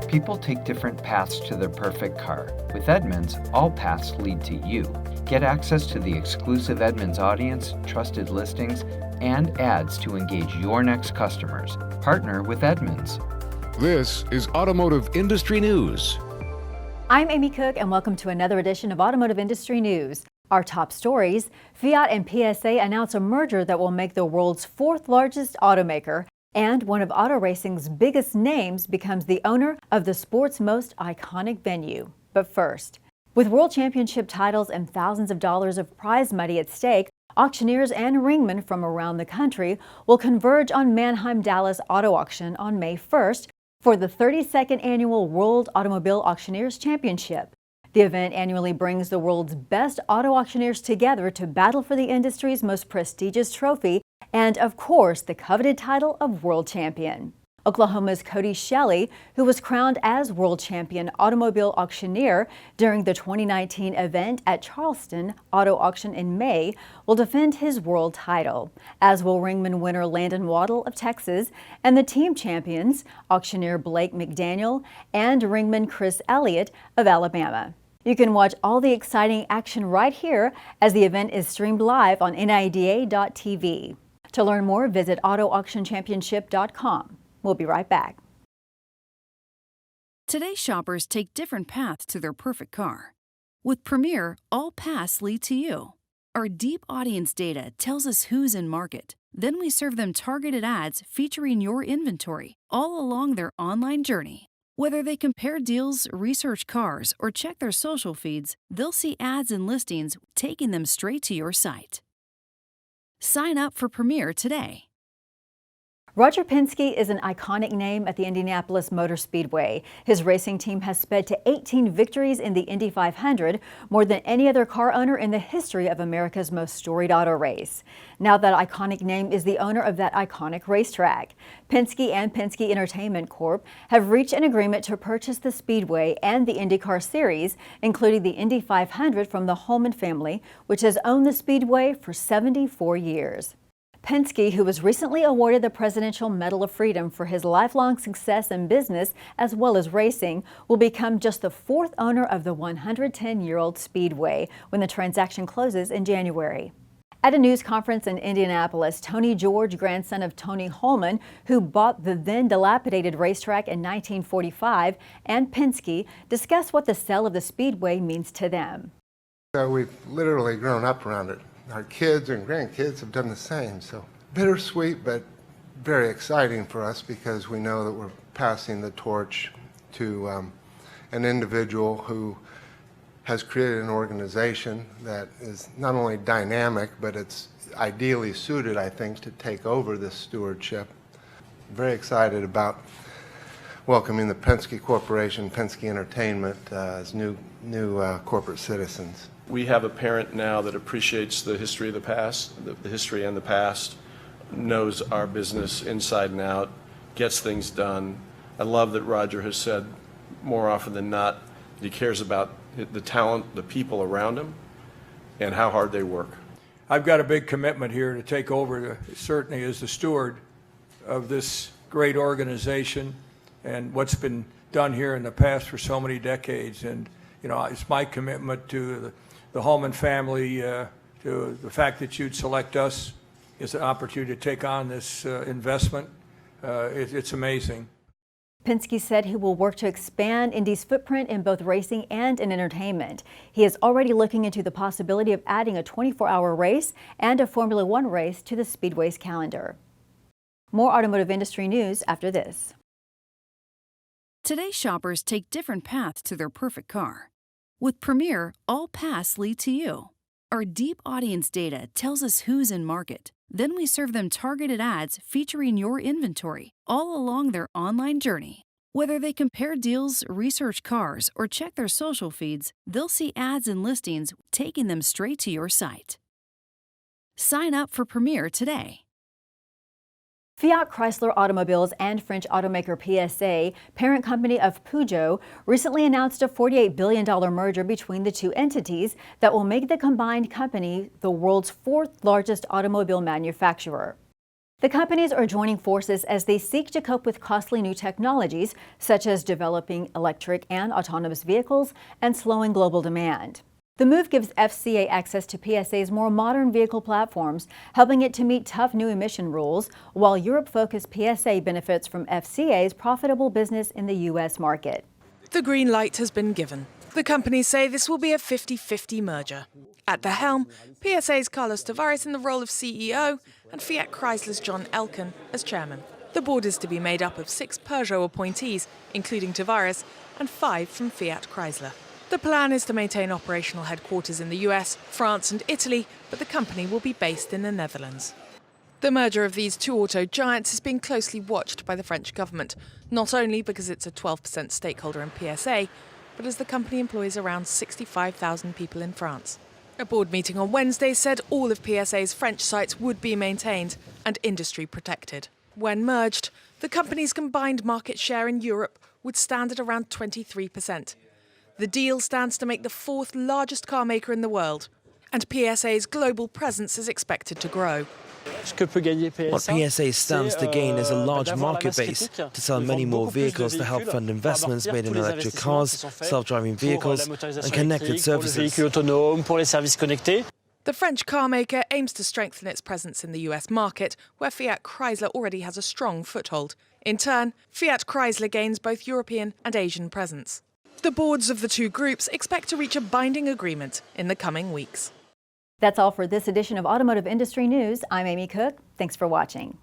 People take different paths to their perfect car. With Edmunds, all paths lead to you. Get access to the exclusive Edmunds audience, trusted listings, and ads to engage your next customers. Partner with Edmunds. This is Automotive Industry News. I'm Amy Cook, and welcome to another edition of Automotive Industry News. Our top stories: Fiat and PSA announce a merger that will make the world's fourth largest automaker, and one of auto racing's biggest names becomes the owner of the sport's most iconic venue. But first, with world championship titles and thousands of dollars of prize money at stake, auctioneers and ringmen from around the country will converge on Mannheim Dallas Auto Auction on May 1st for the 32nd annual World Automobile Auctioneers Championship. The event annually brings the world's best auto auctioneers together to battle for the industry's most prestigious trophy and, of course, the coveted title of World Champion. Oklahoma's Cody Shelley, who was crowned as World Champion Automobile Auctioneer during the 2019 event at Charleston Auto Auction in May, will defend his world title, as will ringman winner Landon Waddle of Texas and the team champions, auctioneer Blake McDaniel and ringman Chris Elliott of Alabama. You can watch all the exciting action right here as the event is streamed live on NIADA.tv. To learn more, visit AutoAuctionChampionship.com. We'll be right back. Today's shoppers take different paths to their perfect car. With Premier, all paths lead to you. Our deep audience data tells us who's in market. Then we serve them targeted ads featuring your inventory all along their online journey. Whether they compare deals, research cars, or check their social feeds, they'll see ads and listings taking them straight to your site. Sign up for Premier today. Roger Penske is an iconic name at the Indianapolis Motor Speedway. His racing team has sped to 18 victories in the Indy 500, more than any other car owner in the history of America's most storied auto race. Now that iconic name is the owner of that iconic racetrack. Penske and Penske Entertainment Corp. have reached an agreement to purchase the Speedway and the IndyCar Series, including the Indy 500 from the Holman family, which has owned the Speedway for 74 years. Penske, who was recently awarded the Presidential Medal of Freedom for his lifelong success in business as well as racing, will become just the fourth owner of the 110-year-old Speedway when the transaction closes in January. At a news conference in Indianapolis, Tony George, grandson of Tony Holman, who bought the then dilapidated racetrack in 1945, and Penske discussed what the sale of the Speedway means to them. We've literally grown up around it. Our kids and grandkids have done the same, so bittersweet but very exciting for us because we know that we're passing the torch to an individual who has created an organization that is not only dynamic, but it's ideally suited, I think, to take over this stewardship. Very excited about welcoming the Penske Corporation, Penske Entertainment as new corporate citizens. We have a parent now that appreciates the history of the past, the history and the past, knows our business inside and out, gets things done. I love that Roger has said more often than not that he cares about the talent, the people around him, and how hard they work. I've got a big commitment here to take over, certainly as the steward of this great organization and what's been done here in the past for so many decades. And, you know, it's my commitment to the Holman family, to the fact that you'd select us as an opportunity to take on this investment. It's amazing. Penske said he will work to expand Indy's footprint in both racing and in entertainment. He is already looking into the possibility of adding a 24-hour race and a Formula One race to the Speedway's calendar. More automotive industry news after this. Today's shoppers take different paths to their perfect car. With Premier, all paths lead to you. Our deep audience data tells us who's in market. Then we serve them targeted ads featuring your inventory all along their online journey. Whether they compare deals, research cars, or check their social feeds, they'll see ads and listings taking them straight to your site. Sign up for Premier today. Fiat Chrysler Automobiles and French automaker PSA, parent company of Peugeot, recently announced a $48 billion merger between the two entities that will make the combined company the world's fourth largest automobile manufacturer. The companies are joining forces as they seek to cope with costly new technologies, such as developing electric and autonomous vehicles and slowing global demand. The move gives FCA access to PSA's more modern vehicle platforms, helping it to meet tough new emission rules, while Europe-focused PSA benefits from FCA's profitable business in the U.S. market. The green light has been given. The companies say this will be a 50-50 merger. At the helm, PSA's Carlos Tavares in the role of CEO and Fiat Chrysler's John Elkann as chairman. The board is to be made up of 6 Peugeot appointees, including Tavares, and 5 from Fiat Chrysler. The plan is to maintain operational headquarters in the US, France and Italy, but the company will be based in the Netherlands. The merger of these two auto giants is being closely watched by the French government, not only because it's a 12% stakeholder in PSA, but as the company employs around 65,000 people in France. A board meeting on Wednesday said all of PSA's French sites would be maintained and industry protected. When merged, the company's combined market share in Europe would stand at around 23%. The deal stands to make the 4th largest car maker in the world, and PSA's global presence is expected to grow. What PSA stands to gain is a large market base to sell many more vehicles to help fund investments made in electric cars, self-driving vehicles and connected services. The French car maker aims to strengthen its presence in the US market, where Fiat Chrysler already has a strong foothold. In turn, Fiat Chrysler gains both European and Asian presence. The boards of the two groups expect to reach a binding agreement in the coming weeks. That's all for this edition of Automotive Industry News. I'm Amy Cook. Thanks for watching.